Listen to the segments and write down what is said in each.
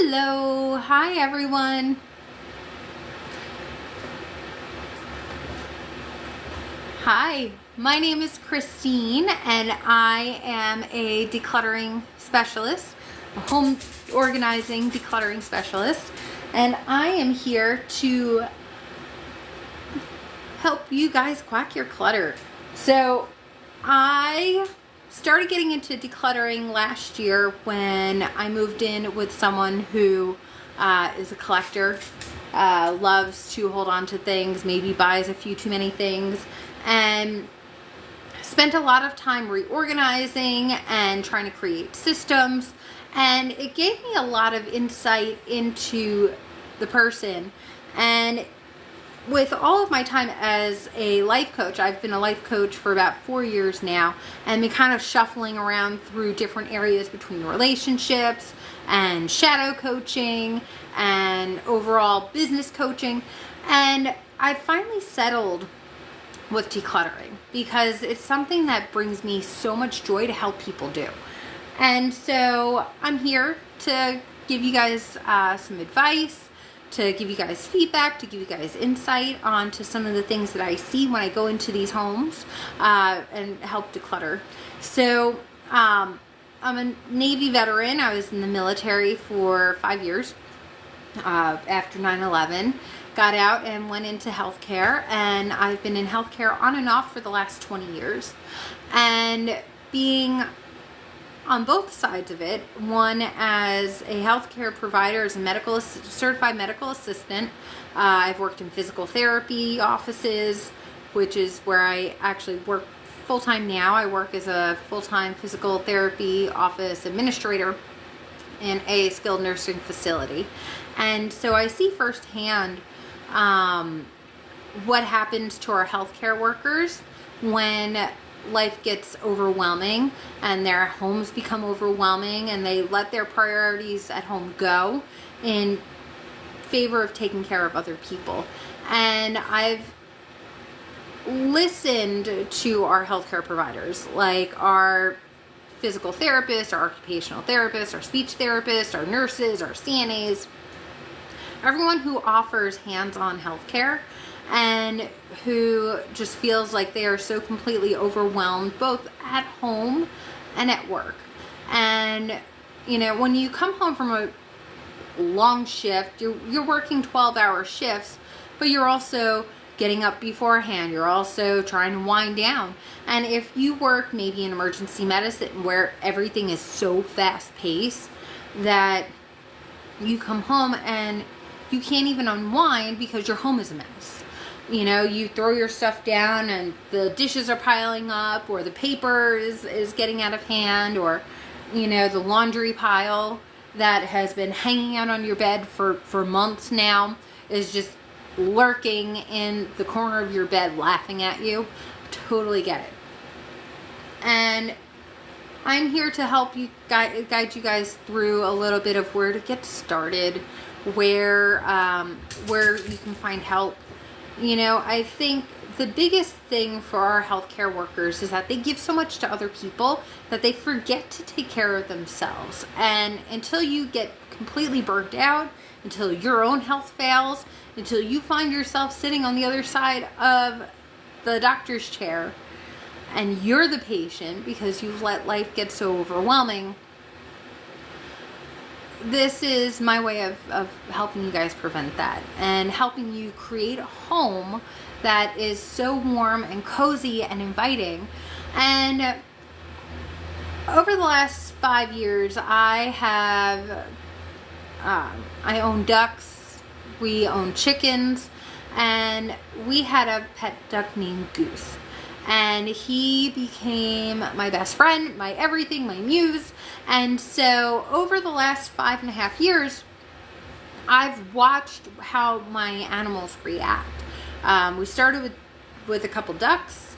Hello, hi everyone. Hi, my name is Christine and I am a decluttering specialist, a home organizing decluttering specialist, and I am here to help you guys quack your clutter. So I started getting into decluttering last year when I moved in with someone who is a collector, loves to hold on to things, maybe buys a few too many things, and spent a lot of time reorganizing and trying to create systems. And it gave me a lot of insight into the person. And with all of my time as a life coach, I've been a life coach for about 4 years now, and been kind of shuffling around through different areas between relationships and shadow coaching and overall business coaching. And I finally settled with decluttering because it's something that brings me so much joy to help people do. And so I'm here to give you guys some advice, to give you guys feedback, to give you guys insight onto some of the things that I see when I go into these homes and help declutter. So I'm a Navy veteran. I was in the military for 5 years after 9/11. Got out and went into healthcare, and I've been in healthcare on and off for the last 20 years. And being on both sides of it, one as a healthcare provider, as a certified medical assistant. I've worked in physical therapy offices, which is where I actually work full-time now. I work as a full-time physical therapy office administrator in a skilled nursing facility. And so I see firsthand what happens to our healthcare workers when life gets overwhelming and their homes become overwhelming and they let their priorities at home go in favor of taking care of other people. And I've listened to our healthcare providers, like our physical therapists, our occupational therapists, our speech therapists, our nurses, our CNAs, everyone who offers hands-on healthcare and who just feels like they are so completely overwhelmed both at home and at work. And you know, when you come home from a long shift, you're working 12-hour shifts, but you're also getting up beforehand, you're also trying to wind down. And if you work maybe in emergency medicine where everything is so fast-paced that you come home and you can't even unwind because your home is a mess. You know, you throw your stuff down and the dishes are piling up, or the paper is getting out of hand, or, you know, the laundry pile that has been hanging out on your bed for months now is just lurking in the corner of your bed laughing at you. Totally get it. And I'm here to help you guide you guys through a little bit of where to get started, where you can find help. You know, I think the biggest thing for our healthcare workers is that they give so much to other people that they forget to take care of themselves. And until you get completely burnt out, until your own health fails, until you find yourself sitting on the other side of the doctor's chair and you're the patient because you've let life get so overwhelming, this is my way of helping you guys prevent that and helping you create a home that is so warm and cozy and inviting. And over the last 5 years, I own ducks, we own chickens, and we had a pet duck named Goose. And he became my best friend, my everything, my muse. And so over the last 5.5 years, I've watched how my animals react. We started with a couple ducks,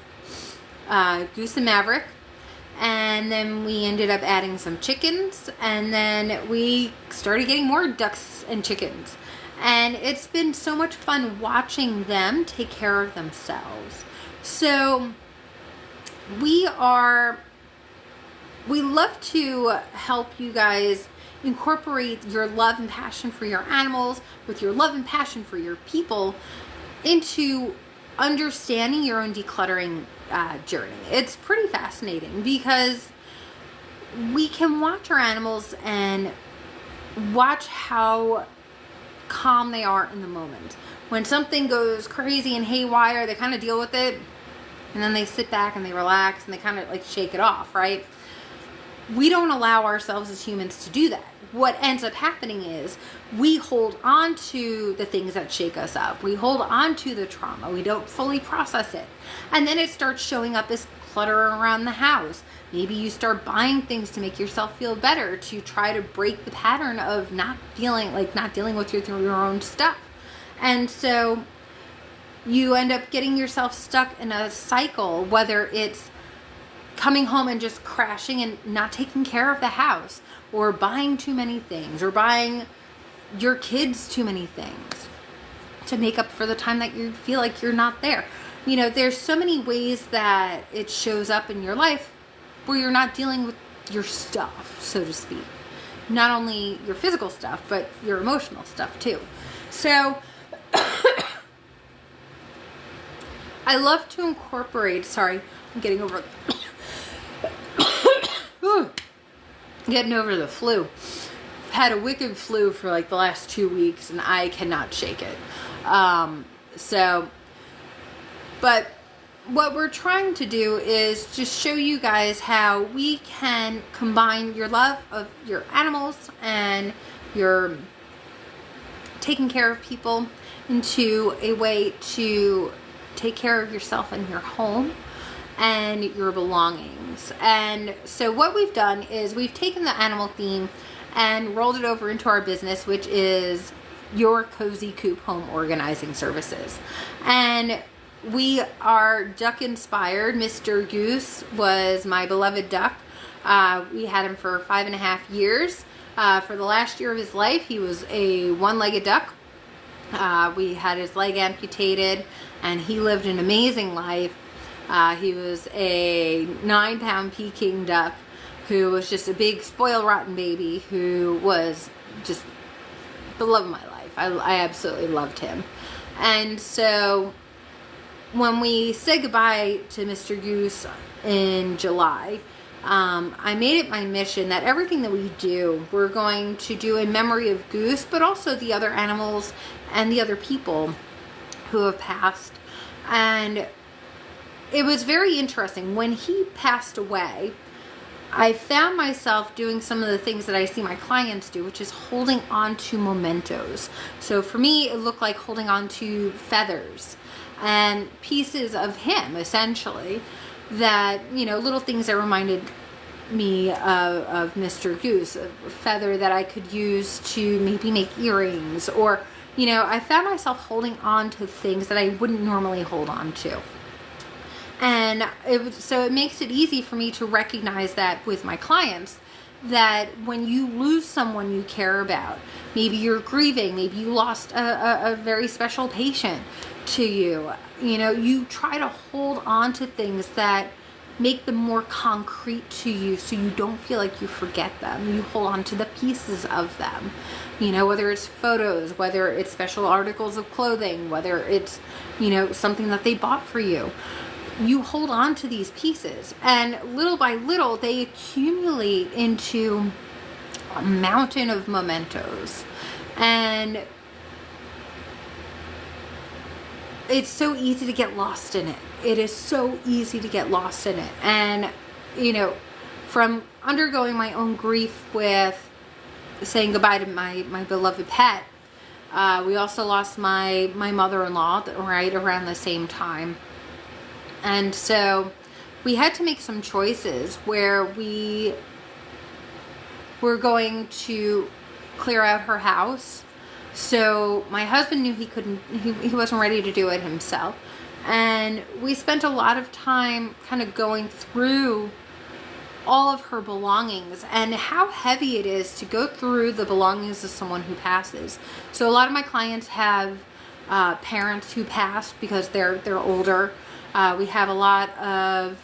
Goose and Maverick, and then we ended up adding some chickens, and then we started getting more ducks and chickens. And it's been so much fun watching them take care of themselves. So we love to help you guys incorporate your love and passion for your animals with your love and passion for your people into understanding your own decluttering journey. It's pretty fascinating because we can watch our animals and watch how calm they are in the moment. When something goes crazy and haywire, they kind of deal with it, and then they sit back and they relax and they kind of like shake it off, right? We don't allow ourselves as humans to do that. What ends up happening is we hold on to the things that shake us up. We hold on to the trauma. We don't fully process it. And then it starts showing up as clutter around the house. Maybe you start buying things to make yourself feel better, to try to break the pattern of not dealing with your own stuff. And so you end up getting yourself stuck in a cycle, whether it's coming home and just crashing and not taking care of the house, or buying too many things, or buying your kids too many things to make up for the time that you feel like you're not there. You know, there's so many ways that it shows up in your life where you're not dealing with your stuff, so to speak. Not only your physical stuff, but your emotional stuff too. So I love to incorporate, sorry, I'm getting over getting over the flu. I've had a wicked flu for like the last 2 weeks and I cannot shake it. But what we're trying to do is just show you guys how we can combine your love of your animals and your taking care of people into a way to take care of yourself and your home and your belongings. And so what we've done is we've taken the animal theme and rolled it over into our business, which is your Cozy Coop Home Organizing Services. And we are duck inspired. Mr. Goose was my beloved duck. We had him for 5.5 years. For the last year of his life, he was a one-legged duck. We had his leg amputated and he lived an amazing life. He was a 9-pound Peking duck who was just a big spoiled rotten baby who was just the love of my life. I absolutely loved him. And so when we said goodbye to Mr. Goose in July, I made it my mission that everything that we do, we're going to do in memory of Goose, but also the other animals and the other people who have passed. And it was very interesting. When he passed away, I found myself doing some of the things that I see my clients do, which is holding on to mementos. So for me, it looked like holding on to feathers and pieces of him, essentially, that, you know, little things that reminded me of Mr. Goose, a feather that I could use to maybe make earrings, or, you know, I found myself holding on to things that I wouldn't normally hold on to. And so it makes it easy for me to recognize that with my clients, that when you lose someone you care about, maybe you're grieving, maybe you lost a very special patient to you, you know, you try to hold on to things that make them more concrete to you so you don't feel like you forget them. You hold on to the pieces of them, you know, whether it's photos, whether it's special articles of clothing, whether it's, you know, something that they bought for you. You hold on to these pieces, and little by little they accumulate into a mountain of mementos. And it's so easy to get lost in it. It is so easy to get lost in it. And, you know, from undergoing my own grief with saying goodbye to my beloved pet, we also lost my mother-in-law right around the same time. And so we had to make some choices where we were going to clear out her house. So my husband knew he wasn't ready to do it himself. And we spent a lot of time kind of going through all of her belongings and how heavy it is to go through the belongings of someone who passes. So a lot of my clients have parents who passed because they're older. We have a lot of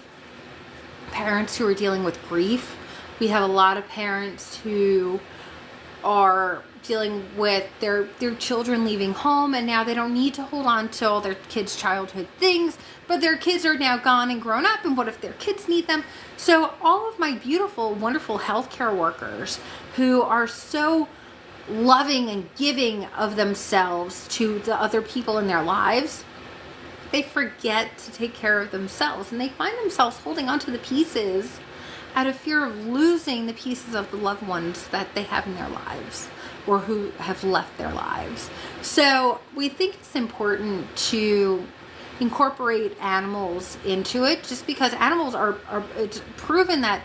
parents who are dealing with grief. We have a lot of parents who are dealing with their children leaving home, and now they don't need to hold on to all their kids' childhood things, but their kids are now gone and grown up, and what if their kids need them? So all of my beautiful, wonderful healthcare workers who are so loving and giving of themselves to the other people in their lives, they forget to take care of themselves, and they find themselves holding on to the pieces out of fear of losing the pieces of the loved ones that they have in their lives or who have left their lives. So we think it's important to incorporate animals into it, just because animals are it's proven that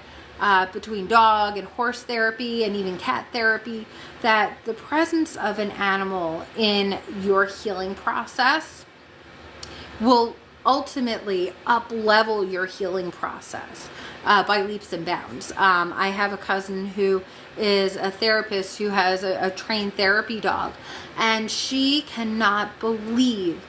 between dog and horse therapy and even cat therapy, that the presence of an animal in your healing process will ultimately up-level your healing process by leaps and bounds. I have a cousin who is a therapist who has a trained therapy dog, and she cannot believe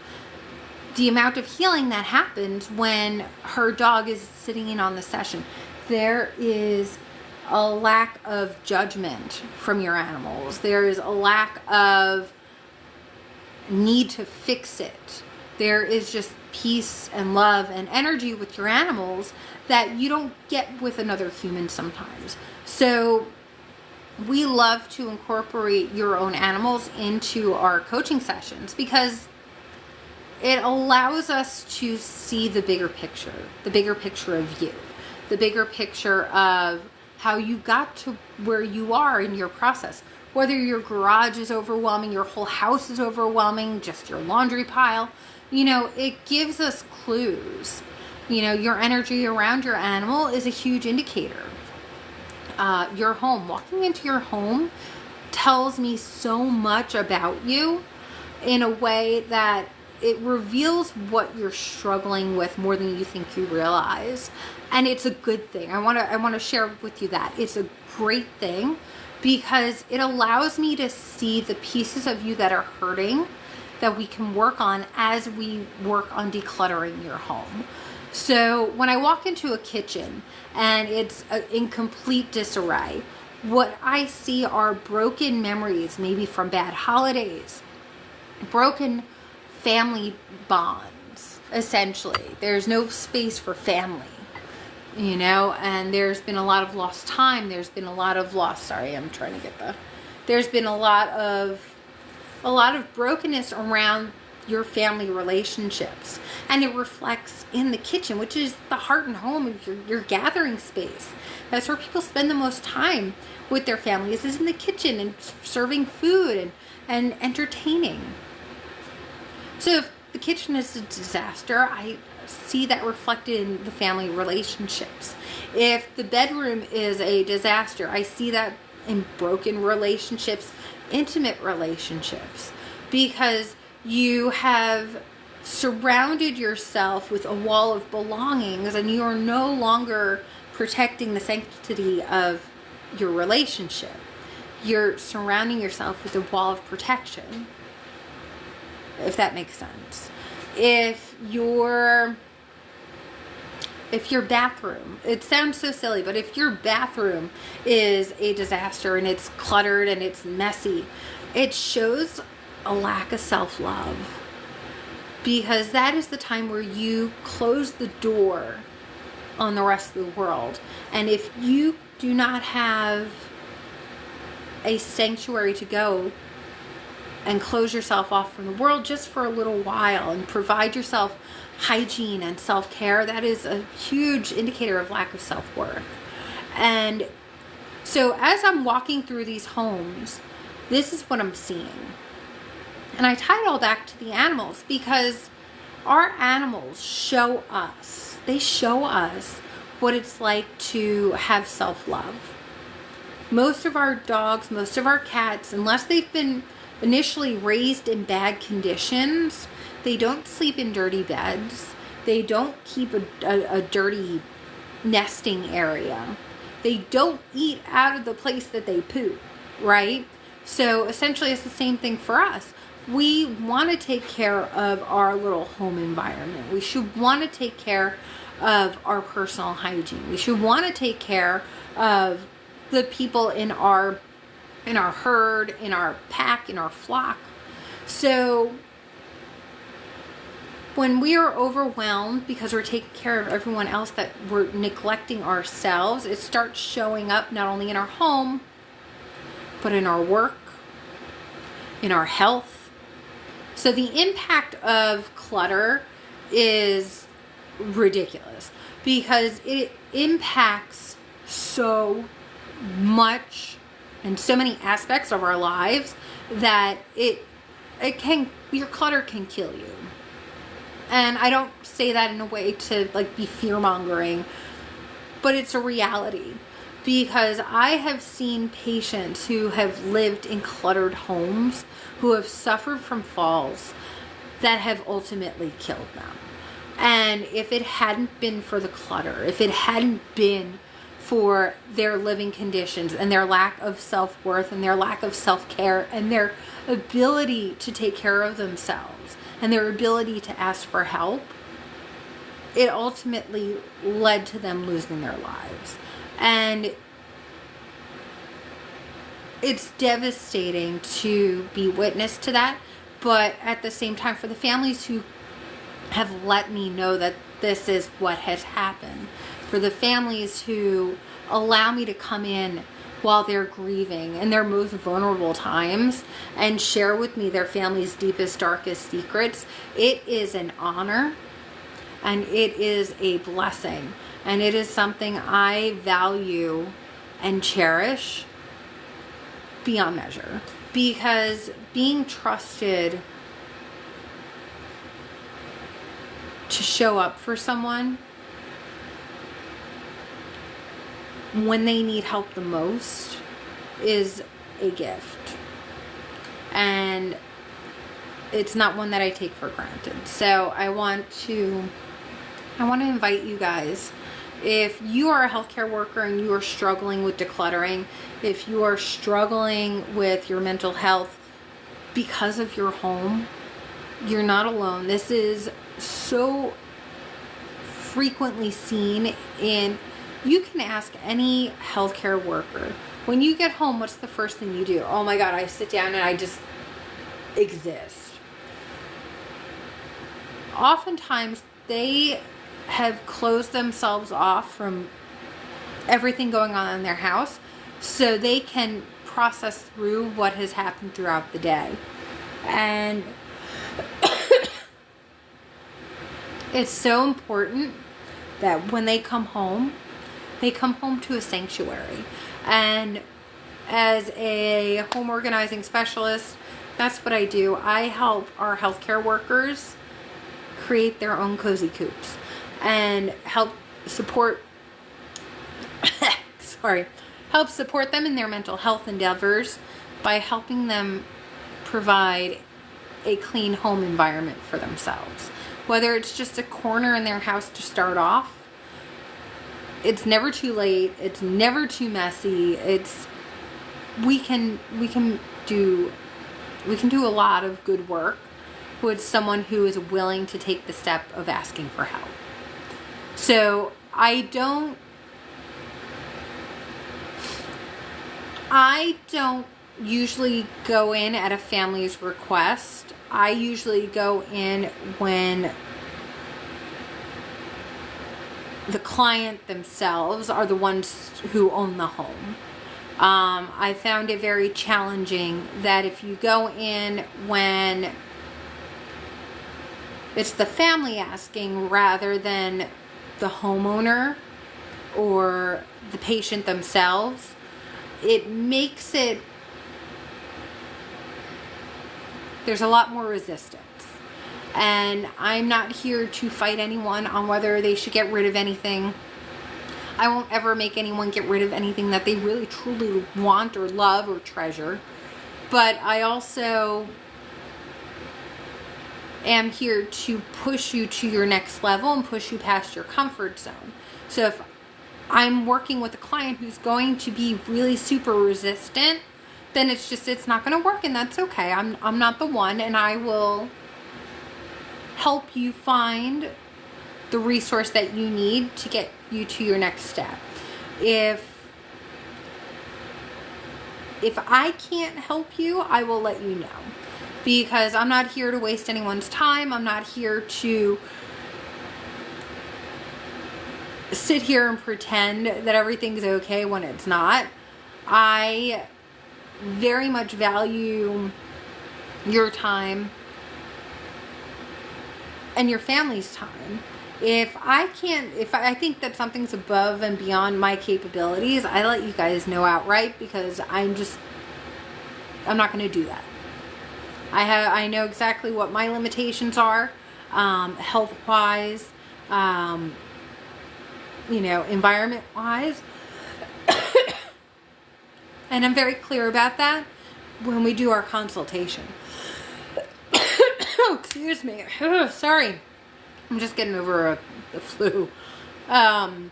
the amount of healing that happens when her dog is sitting in on the session. There is a lack of judgment from your animals. There is a lack of need to fix it. There is just peace and love and energy with your animals that you don't get with another human sometimes. So we love to incorporate your own animals into our coaching sessions because it allows us to see the bigger picture of you, the bigger picture of how you got to where you are in your process. Whether your garage is overwhelming, your whole house is overwhelming, just your laundry pile, it gives us clues. Your energy around your animal is a huge indicator. Your home, walking into your home tells me so much about you in a way that it reveals what you're struggling with more than you think you realize. And it's a good thing. I want to share with you that. It's a great thing because it allows me to see the pieces of you that are hurting that we can work on as we work on decluttering your home. So when I walk into a kitchen and it's in complete disarray, what I see are broken memories, maybe from bad holidays, broken family bonds, essentially. There's no space for family, and there's been a lot of lost time. There's been a lot of there's been a lot of brokenness around your family relationships, and it reflects in the kitchen, which is the heart and home of your gathering space. That's where people spend the most time with their families, is in the kitchen and serving food and entertaining. So if the kitchen is a disaster, I see that reflected in the family relationships. If the bedroom is a disaster, I see that in broken relationships, intimate relationships, because you have surrounded yourself with a wall of belongings and you are no longer protecting the sanctity of your relationship. You're surrounding yourself with a wall of protection, if that makes sense. If your bathroom, it sounds so silly, but if your bathroom is a disaster and it's cluttered and it's messy, it shows a lack of self-love, because that is the time where you close the door on the rest of the world. And if you do not have a sanctuary to go and close yourself off from the world just for a little while and provide yourself hygiene and self-care, that is a huge indicator of lack of self-worth. And so as I'm walking through these homes, this is what I'm seeing. And I tie it all back to the animals, because our animals show us what it's like to have self-love. Most of our dogs, most of our cats, unless they've been initially raised in bad conditions, they don't sleep in dirty beds. They don't keep a dirty nesting area. They don't eat out of the place that they poop, right? So essentially it's the same thing for us. We want to take care of our little home environment. We should want to take care of our personal hygiene. We should want to take care of the people in our in our herd, in our pack, in our flock. So when we are overwhelmed because we're taking care of everyone else, that we're neglecting ourselves, it starts showing up not only in our home, but in our work, in our health. So the impact of clutter is ridiculous because it impacts so much and so many aspects of our lives that your clutter can kill you. And I don't say that in a way to like be fear-mongering, but it's a reality. Because I have seen patients who have lived in cluttered homes, who have suffered from falls that have ultimately killed them. And if it hadn't been for the clutter, if it hadn't been for their living conditions and their lack of self-worth and their lack of self-care and their ability to take care of themselves and their ability to ask for help, it ultimately led to them losing their lives. And it's devastating to be witness to that, but at the same time, for the families who have let me know that this is what has happened, for the families who allow me to come in while they're grieving in their most vulnerable times and share with me their family's deepest, darkest secrets, it is an honor and it is a blessing. And it is something I value and cherish beyond measure. Because being trusted to show up for someone when they need help the most is a gift. And it's not one that I take for granted. So I want to invite you guys, if you are a healthcare worker and you are struggling with decluttering, if you are struggling with your mental health because of your home, you're not alone. This is so frequently seen in, you can ask any healthcare worker, when you get home, what's the first thing you do? Oh my God, I sit down and I just exist. Oftentimes, they have closed themselves off from everything going on in their house so they can process through what has happened throughout the day. And it's so important that when they come home to a sanctuary. And as a home organizing specialist, that's what I do. I help our healthcare workers create their own cozy coops and help support them in their mental health endeavors by helping them provide a clean home environment for themselves. Whether it's just a corner in their house to start off, it's never too late, it's never too messy. We can do a lot of good work with someone who is willing to take the step of asking for help. So I don't usually go in at a family's request. I usually go in when the client themselves are the ones who own the home. I found it very challenging that if you go in when it's the family asking rather than the homeowner or the patient themselves, there's a lot more resistance. And I'm not here to fight anyone on whether they should get rid of anything. I won't ever make anyone get rid of anything that they really truly want or love or treasure. But I also am here to push you to your next level and push you past your comfort zone. So if I'm working with a client who's going to be really super resistant, then it's not going to work, and that's okay. I'm not the one, and I will help you find the resource that you need to get you to your next step. If if I can't help you, I will let you know, because I'm not here to waste anyone's time. I'm not here to sit here and pretend that everything's okay when it's not. I very much value your time and your family's time. If I think that something's above and beyond my capabilities, I let you guys know outright, because I'm not going to do that. I know exactly what my limitations are, health-wise, environment-wise. And I'm very clear about that when we do our consultation. Oh, excuse me. Oh, sorry. I'm just getting over the flu. But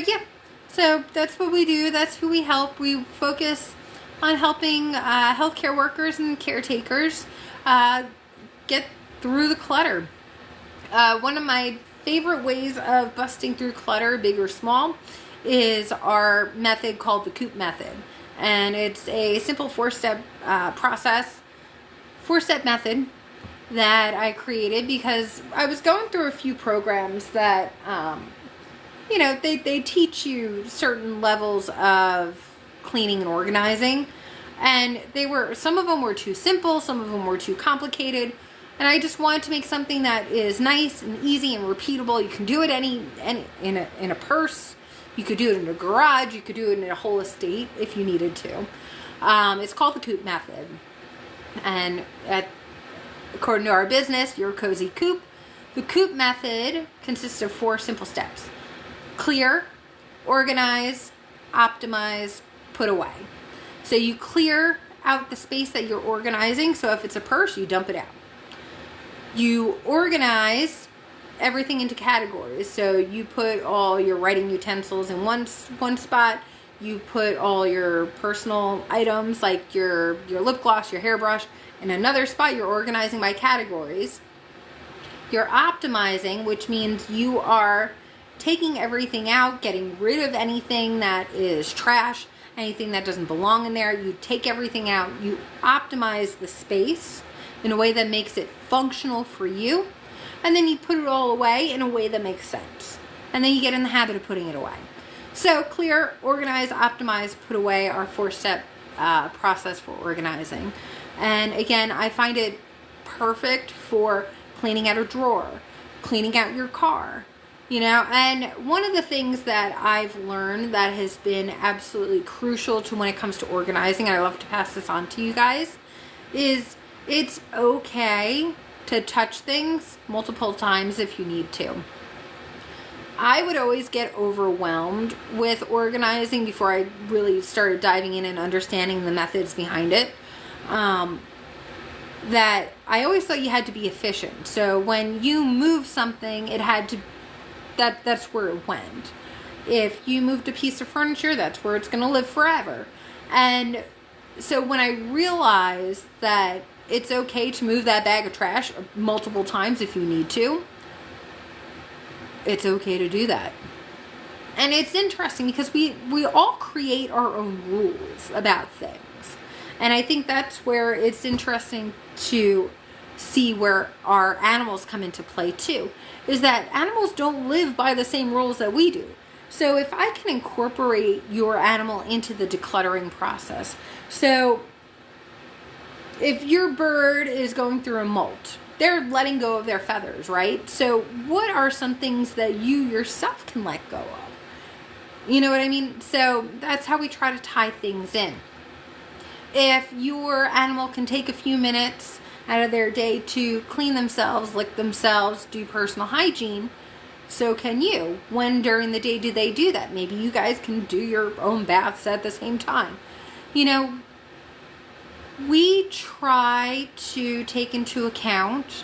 yeah, so that's what we do. That's who we help. We focus on helping healthcare workers and caretakers get through the clutter. One of my favorite ways of busting through clutter, big or small, is our method called the Coop method. And it's a simple 4-step process, 4-step method that I created because I was going through a few programs that, they teach you certain levels of cleaning and organizing. And some of them were too simple, some of them were too complicated. And I just wanted to make something that is nice and easy and repeatable. You can do it in a purse. You could do it in a garage. You could do it in a whole estate if you needed to. It's called the Coop method. And according to our business, Your Cozy Coop, the Coop method consists of 4 simple steps. Clear, organize, optimize, put away. So you clear out the space that you're organizing. So if it's a purse, you dump it out. You organize everything into categories. So you put all your writing utensils in one spot. You put all your personal items like your lip gloss, your hairbrush in another spot. You're organizing by categories. You're optimizing, which means you are taking everything out, getting rid of anything that is trash, anything that doesn't belong in there. You take everything out. You optimize the space in a way that makes it functional for you. And then you put it all away in a way that makes sense. And then you get in the habit of putting it away. So clear, organize, optimize, put away, our 4-step process for organizing. And again, I find it perfect for cleaning out a drawer, cleaning out your car, and one of the things that I've learned that has been absolutely crucial to when it comes to organizing, and I love to pass this on to you guys, is it's okay to touch things multiple times if you need to. I would always get overwhelmed with organizing before I really started diving in and understanding the methods behind it. That I always thought you had to be efficient. So when you move something, that's where it went. If you moved a piece of furniture, that's where it's going to live forever. And so when I realized that it's okay to move that bag of trash multiple times if you need to, it's okay to do that. And it's interesting because we all create our own rules about things. And I think that's where it's interesting to see where our animals come into play too, is that animals don't live by the same rules that we do. So if I can incorporate your animal into the decluttering process, so if your bird is going through a molt, they're letting go of their feathers, right? So what are some things that you yourself can let go of? You know what I mean? So that's how we try to tie things in. If your animal can take a few minutes out of their day to clean themselves, lick themselves, do personal hygiene, so can you. When during the day do they do that? Maybe you guys can do your own baths at the same time. We try to take into account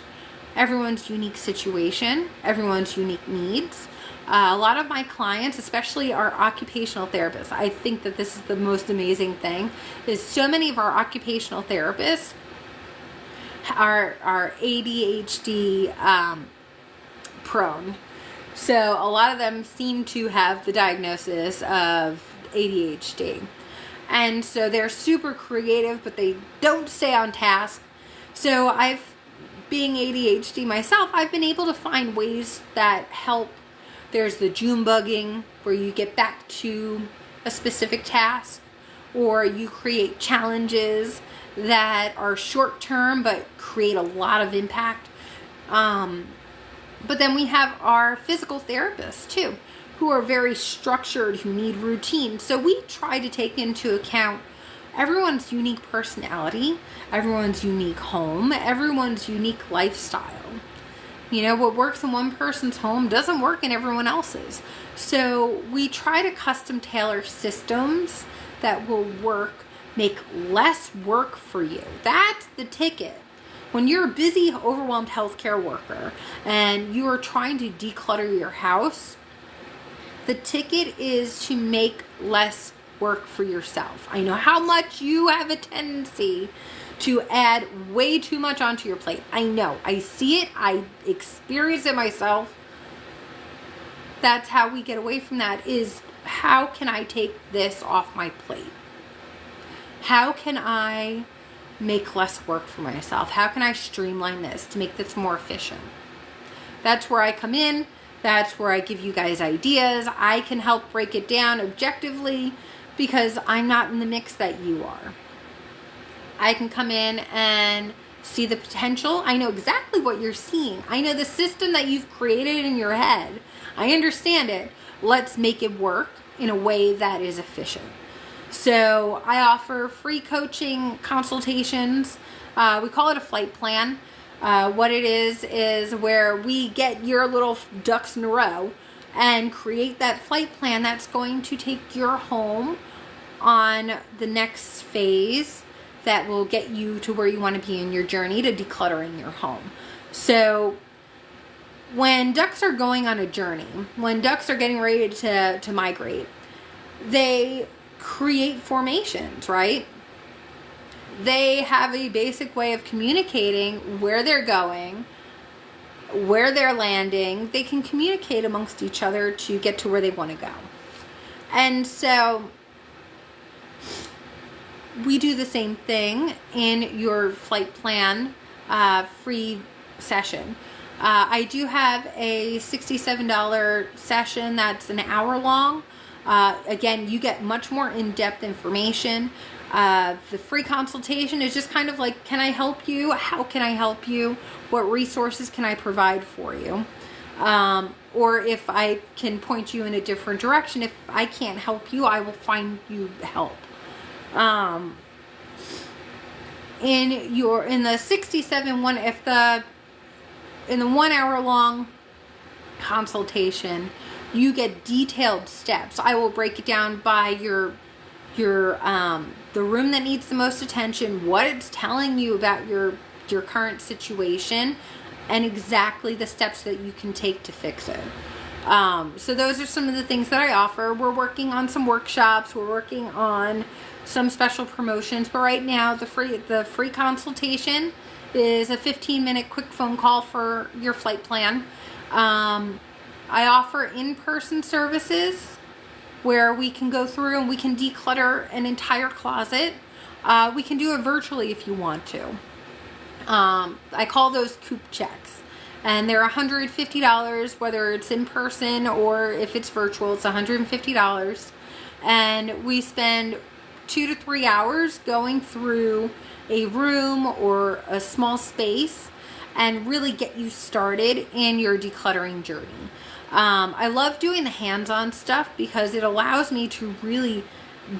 everyone's unique situation, everyone's unique needs. A lot of my clients, especially our occupational therapists, I think that this is the most amazing thing, is so many of our occupational therapists are ADHD prone. So a lot of them seem to have the diagnosis of ADHD. And so they're super creative, but they don't stay on task. So being ADHD myself, I've been able to find ways that help. There's the June bugging, where you get back to a specific task, or you create challenges that are short term but create a lot of impact. But then we have our physical therapists too, who are very structured, who need routine. So we try to take into account everyone's unique personality, everyone's unique home, everyone's unique lifestyle. You know, what works in one person's home doesn't work in everyone else's. So we try to custom tailor systems that will make less work for you. That's the ticket. When you're a busy, overwhelmed healthcare worker and you are trying to declutter your house, the ticket is to make less work for yourself. I know how much you have a tendency to add way too much onto your plate. I know. I see it. I experience it myself. That's how we get away from that, is how can I take this off my plate? How can I make less work for myself? How can I streamline this to make this more efficient? That's where I come in. That's where I give you guys ideas. I can help break it down objectively because I'm not in the mix that you are. I can come in and see the potential. I know exactly what you're seeing. I know the system that you've created in your head. I understand it. Let's make it work in a way that is efficient. So I offer free coaching consultations. We call it a flight plan. What it is where we get your little ducks in a row and create that flight plan that's going to take your home on the next phase that will get you to where you want to be in your journey to decluttering your home. So when ducks are going on a journey, when ducks are getting ready to migrate, they create formations, right? They have a basic way of communicating where they're going, where they're landing. They can communicate amongst each other to get to where they want to go. And so we do the same thing in your flight plan free session. I do have a $67 session that's an hour long. Again, you get much more in-depth information. The free consultation is just kind of like, can I help you? How can I help you? What resources can I provide for you? Or if I can point you in a different direction. If I can't help you, I will find you help. In the 67 one, in the 1 hour long consultation, you get detailed steps. I will break it down by the room that needs the most attention, what it's telling you about your current situation, and exactly the steps that you can take to fix it. So those are some of the things that I offer. We're working on some workshops. We're working on some special promotions. But right now, the free consultation is a 15-minute quick phone call for your flight plan. I offer in-person services where we can go through and we can declutter an entire closet. We can do it virtually if you want to. I call those Coop Checks. And they're $150, whether it's in person or if it's virtual, it's $150. And we spend 2 to 3 hours going through a room or a small space and really get you started in your decluttering journey. I love doing the hands-on stuff because it allows me to really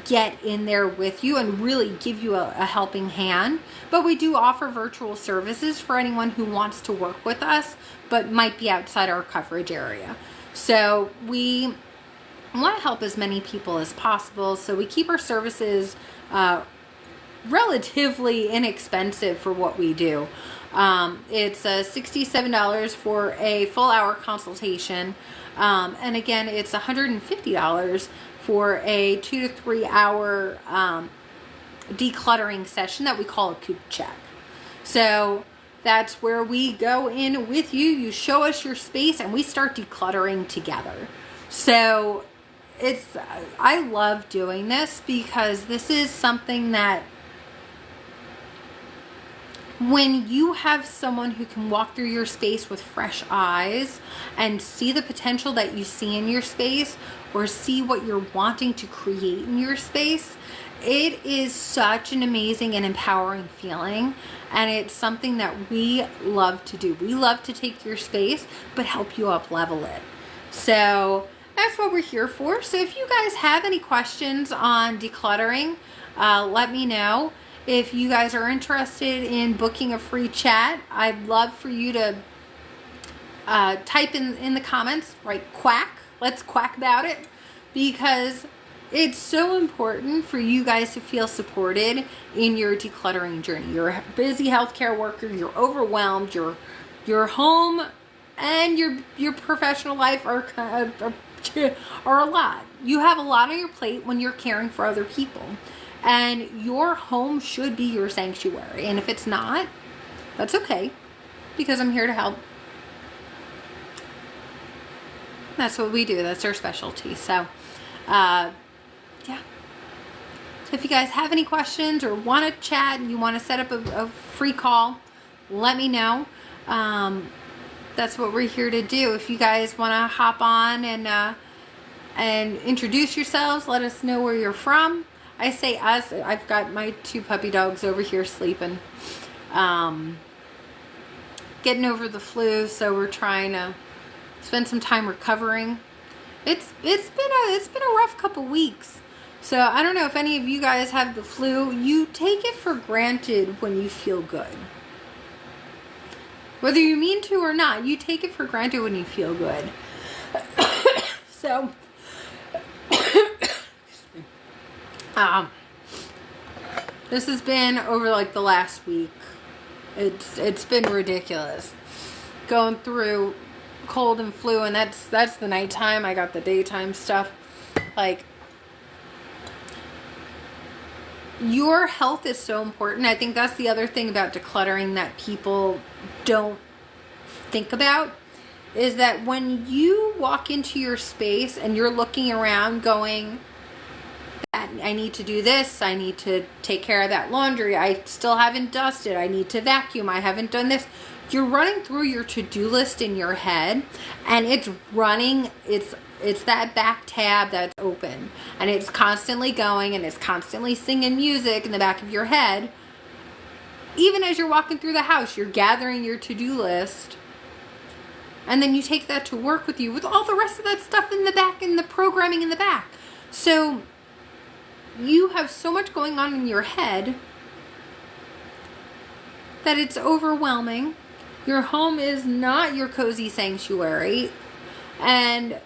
get in there with you and really give you a helping hand. But we do offer virtual services for anyone who wants to work with us but might be outside our coverage area. So we want to help as many people as possible, so we keep our services relatively inexpensive for what we do. It's $67 for a full hour consultation, and again it's $150 for a 2 to 3 hour decluttering session that we call a Coop Check. So that's where we go in with you. You show us your space and we start decluttering together. So I love doing this because this is something that when you have someone who can walk through your space with fresh eyes and see the potential that you see in your space or see what you're wanting to create in your space, it is such an amazing and empowering feeling, and it's something that we love to do. We love to take your space but help you up level it. So that's what we're here for. So if you guys have any questions on decluttering, let me know. If you guys are interested in booking a free chat, I'd love for you to type in the comments, right, quack. Let's quack about it, because it's so important for you guys to feel supported in your decluttering journey. You're a busy healthcare worker, you're overwhelmed, your home and your professional life are a lot. You have a lot on your plate when you're caring for other people. And your home should be your sanctuary. And if it's not, that's okay, because I'm here to help. That's what we do. That's our specialty. So, yeah. So if you guys have any questions or want to chat and you want to set up a free call, let me know. That's what we're here to do. If you guys want to hop on and introduce yourselves, let us know where you're from. I say us. I've got my 2 puppy dogs over here sleeping, getting over the flu, so we're trying to spend some time recovering. It's been a rough couple weeks. So I don't know if any of you guys have the flu. You take it for granted when you feel good. Whether you mean to or not, you take it for granted when you feel good. So this has been over like the last week. It's been ridiculous. Going through cold and flu, and that's the nighttime. I got the daytime stuff. Like, your health is so important. I think that's the other thing about decluttering that people don't think about, is that when you walk into your space and you're looking around going, I need to do this, I need to take care of that laundry, I still haven't dusted, I need to vacuum, I haven't done this. You're running through your to-do list in your head, and it's running, it's that back tab that's open, and it's constantly going, and it's constantly singing music in the back of your head. Even as you're walking through the house, you're gathering your to-do list, and then you take that to work with you with all the rest of that stuff in the back and the programming in the back. So you have so much going on in your head that it's overwhelming. Your home is not your cozy sanctuary, and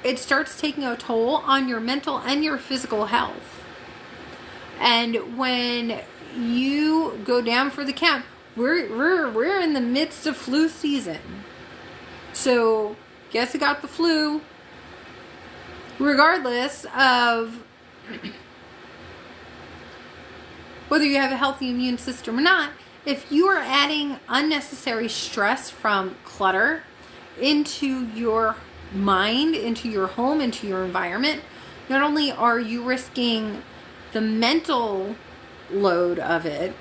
it starts taking a toll on your mental and your physical health. And when you go down for the count, we're in the midst of flu season. So guess who got the flu? Regardless of whether you have a healthy immune system or not, if you are adding unnecessary stress from clutter into your mind, into your home, into your environment, not only are you risking the mental load of it,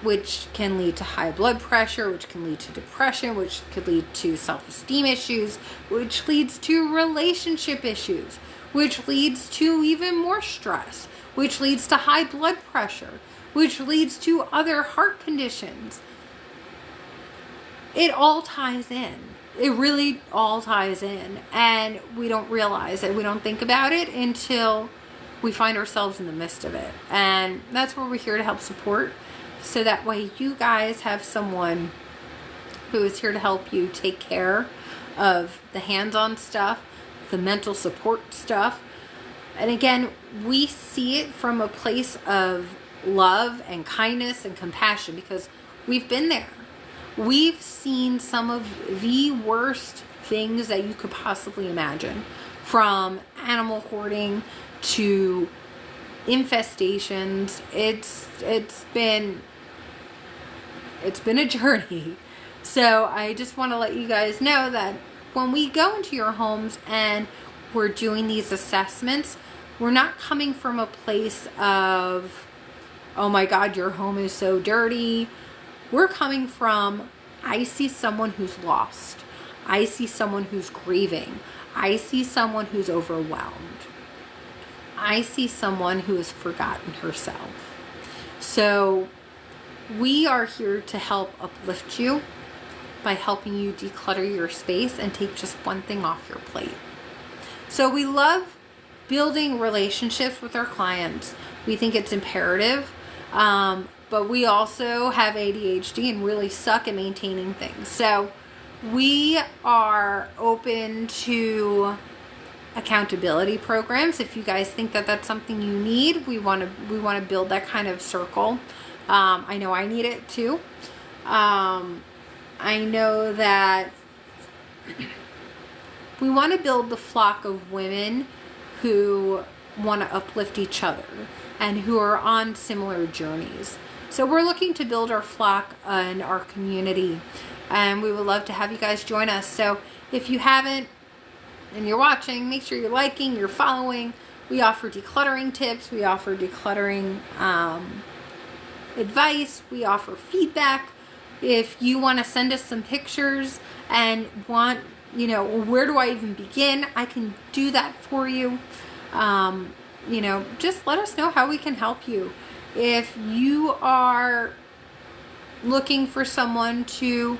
which can lead to high blood pressure, which can lead to depression, which could lead to self-esteem issues, which leads to relationship issues, which leads to even more stress, which leads to high blood pressure, which leads to other heart conditions. It all ties in. It really all ties in, and we don't realize it. We don't think about it until we find ourselves in the midst of it. And that's where we're here to help support, so that way you guys have someone who is here to help you take care of the hands-on stuff, the mental support stuff. And again, we see it from a place of love and kindness and compassion, because we've been there. We've seen some of the worst things that you could possibly imagine, from animal hoarding to infestations. It's been a journey. So I just want to let you guys know that when we go into your homes and we're doing these assessments, we're not coming from a place of, oh my God, your home is so dirty. We're coming from, I see someone who's lost. I see someone who's grieving. I see someone who's overwhelmed. I see someone who has forgotten herself. So we are here to help uplift you by helping you declutter your space and take just one thing off your plate. So we love building relationships with our clients. We think it's imperative, but we also have ADHD and really suck at maintaining things. So we are open to accountability programs. If you guys think that that's something you need, we want to build that kind of circle. I know I need it too. I know that we want to build the flock of women who want to uplift each other and who are on similar journeys. So we're looking to build our flock and our community, and we would love to have you guys join us. So if you haven't and you're watching, make sure you're liking, you're following. We offer decluttering tips. We offer decluttering advice. We offer feedback. If you want to send us some pictures and want, where do I even begin? I can do that for you. Just let us know how we can help you. If you are looking for someone to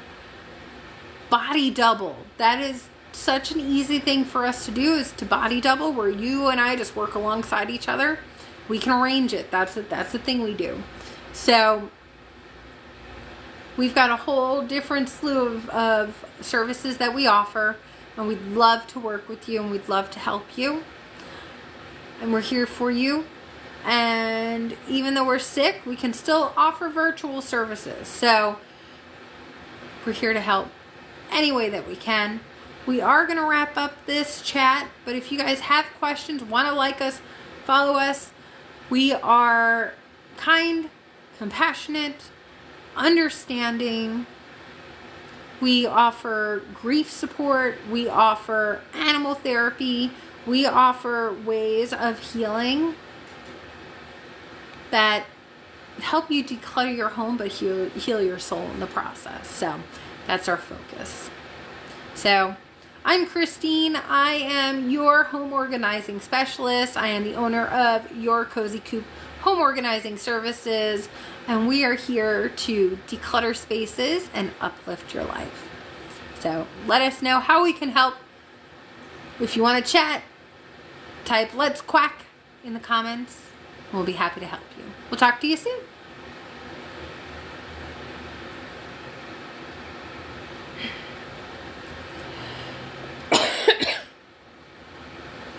body double, that is such an easy thing for us to do, is to body double, where you and I just work alongside each other. We can arrange it. That's the thing we do. So we've got a whole different slew of services that we offer, and we'd love to work with you and we'd love to help you. And we're here for you. And even though we're sick, we can still offer virtual services. So we're here to help any way that we can. We are going to wrap up this chat, but if you guys have questions, want to like us, follow us. We are kind, compassionate, understanding. We offer grief support. We offer animal therapy. We offer ways of healing that help you declutter your home, but heal your soul in the process. So that's our focus. So I'm Christine. I am your home organizing specialist. I am the owner of Your Cozy Coop Home Organizing Services, and we are here to declutter spaces and uplift your life. So let us know how we can help. If you want to chat, type "Let's Quack" in the comments. We'll be happy to help you. We'll talk to you soon.